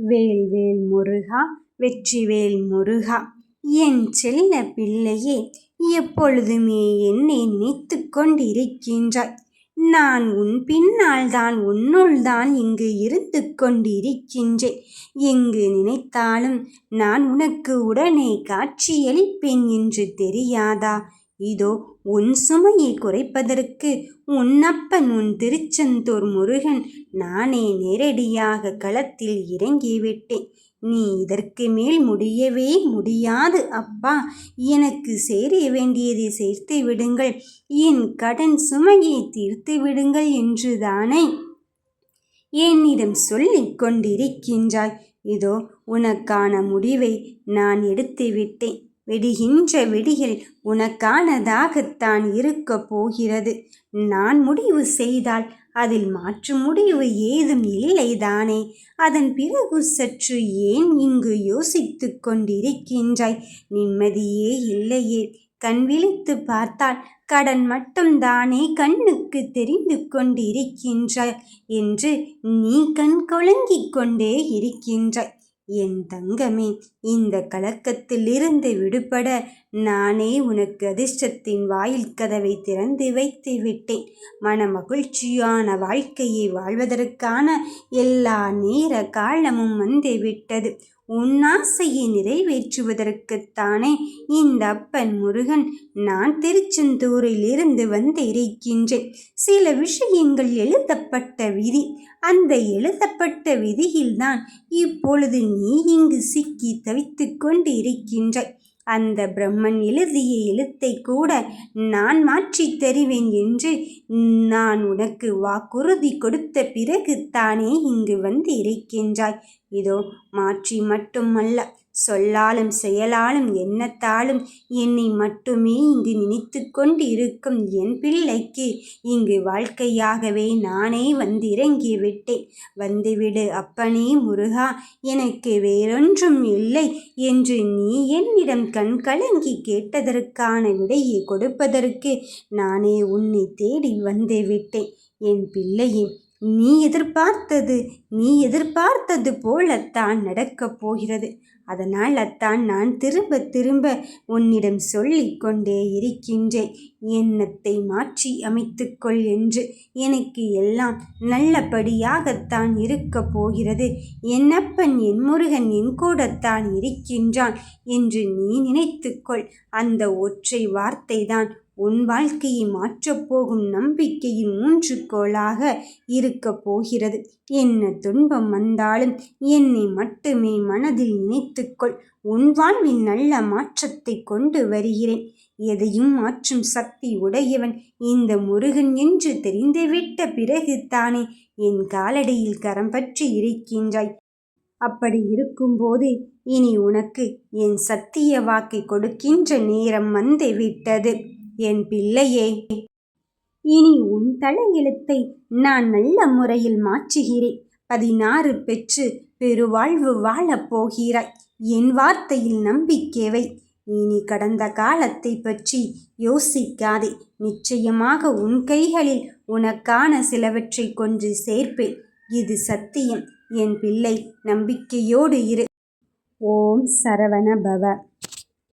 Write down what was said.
வேல் வேல் முருகா, வெற்றிவேல் முருகா. என் செல்ல பிள்ளையே, எப்பொழுதுமே என்னை நினைத்து கொண்டிருக்கின்றாய். நான் உன் பின்னால் தான், உன்னுள் தான் இங்கு இருந்து கொண்டிருக்கின்றேன். எங்கு நினைத்தாலும் நான் உனக்கு உடனே காட்சியளிப்பேன் என்று தெரியாதா? இதோ உன் சுமையை குறைப்பதற்கு உன் அப்பன், உன் திருச்செந்தூர் முருகன் நானே நேரடியாக களத்தில் இறங்கிவிட்டேன். நீ இதற்கு மேல் முடியவே முடியாது அப்பா, எனக்கு சேர வேண்டியதை சேர்த்து விடுங்கள், என் கடன் சுமையை தீர்த்து விடுங்கள் என்று தானே என்னிடம் சொல்லிக் கொண்டிருக்கின்றாய். இதோ உனக்கான முடிவை நான் எடுத்து விட்டேன். விடுகின்ற விடிகள் உனக்கானதாகத்தான் இருக்க போகிறது. நான் முடிவு செய்தால் அதில் மாற்று முடிவு ஏதும் இல்லைதானே? அதன் பிறகு சற்று ஏன் இங்கு யோசித்து கொண்டிருக்கின்றாய்? நிம்மதியே இல்லையே? கண் விழித்து பார்த்தால் கடன் மட்டும்தானே கண்ணுக்கு தெரிந்து கொண்டிருக்கின்றாய் என்று நீ கண் கலங்கிக் கொண்டே இருக்கின்றாய். என் தங்கமே, இந்த கலக்கத்திலிருந்து விடுபட நானே உனக்கு அதிர்ஷ்டத்தின் வாயில் கதவை திறந்து வைத்து விட்டேன். மன மகிழ்ச்சியான வாழ்க்கையை வாழ்வதற்கான எல்லா நேர காலமும் வந்து விட்டது. உன் ஆசையை நிறைவேற்றுவதற்குத்தானே இந்த அப்பன் முருகன் நான் திருச்செந்தூரில் இருந்து வந்திருக்கின்றேன். சில விஷயங்கள் எழுதப்பட்ட விதி. அந்த எழுதப்பட்ட விதியில்தான் இப்பொழுது நீ இங்கு சிக்கி தவித்து கொண்டு இருக்கின்றாய். அந்த பிரம்மன் எழுதிய எழுத்தை கூட நான் மாற்றித் தருவேன் என்று நான் உனக்கு வாக்குறுதி கொடுத்த பிறகு தானே இங்கு வந்து இருக்கின்றாய். இதோ மாற்றி மட்டுமல்ல, சொல்லாலும் செயலாலும் எண்ணத்தாலும் என்னை மட்டுமே இங்கு நினைத்து கொண்டு இருக்கும் என் பிள்ளைக்கு இங்கு வாழ்க்கையாகவே நானே வந்திறங்கி விட்டேன். வந்துவிடு அப்பனே முருகா, எனக்கு வேறொன்றும் இல்லை என்று நீ என்னிடம் கண் கலங்கி கேட்டதற்கான விடையை கொடுப்பதற்கு நானே உன்னை தேடி வந்து விட்டேன். என் பிள்ளையே, நீ எதிர்பார்த்தது போலத்தான் நடக்கப் போகிறது. அதனால் அத்தான் நான் திரும்ப திரும்ப உன்னிடம் சொல்லிக் கொண்டே இருக்கின்றேன். எண்ணத்தை மாற்றி அமைத்துக்கொள் என்று. எனக்கு எல்லாம் நல்லபடியாகத்தான் இருக்கப் போகிறது. என் அப்பன், என் முருகன் என் கூடத்தான் இருக்கின்றான் என்று நீ நினைத்துக்கொள். அந்த ஒற்றை வார்த்தை தான் உன் வாழ்க்கையை மாற்றப்போகும் நம்பிக்கையின் ஊன்றுகோலாக இருக்கப் போகிறது. என்ன துன்பம் வந்தாலும் என்னை மட்டுமே மனதில் நினைத்துக்கொள். உன் வாழ்வில் நல்ல மாற்றத்தை கொண்டு வருகிறேன். எதையும் மாற்றும் சக்தி உடையவன் இந்த முருகன் என்று தெரிந்துவிட்ட பிறகு தானே என் காலடியில் கரம் பற்றி இருக்கின்றாய். அப்படி இருக்கும்போது இனி உனக்கு என் சத்திய வாக்கை கொடுக்கின்ற நேரம் வந்து விட்டது. என் பிள்ளையே, இனி உன் தலையெழுத்தை நான் நல்ல முறையில் மாற்றுகிறேன். 16 பெற்று பெருவாழ்வு வாழப் போகிறாய். என் வார்த்தையில் நம்பிக்கை வை. இனி கடந்த காலத்தை பற்றி யோசிக்காதே. நிச்சயமாக உன் கைகளில் உனக்கான சிலவற்றை கொண்டு சேர்ப்பேன். இது சத்தியம். என் பிள்ளை, நம்பிக்கையோடு இரு. ஓம் சரவண பவ.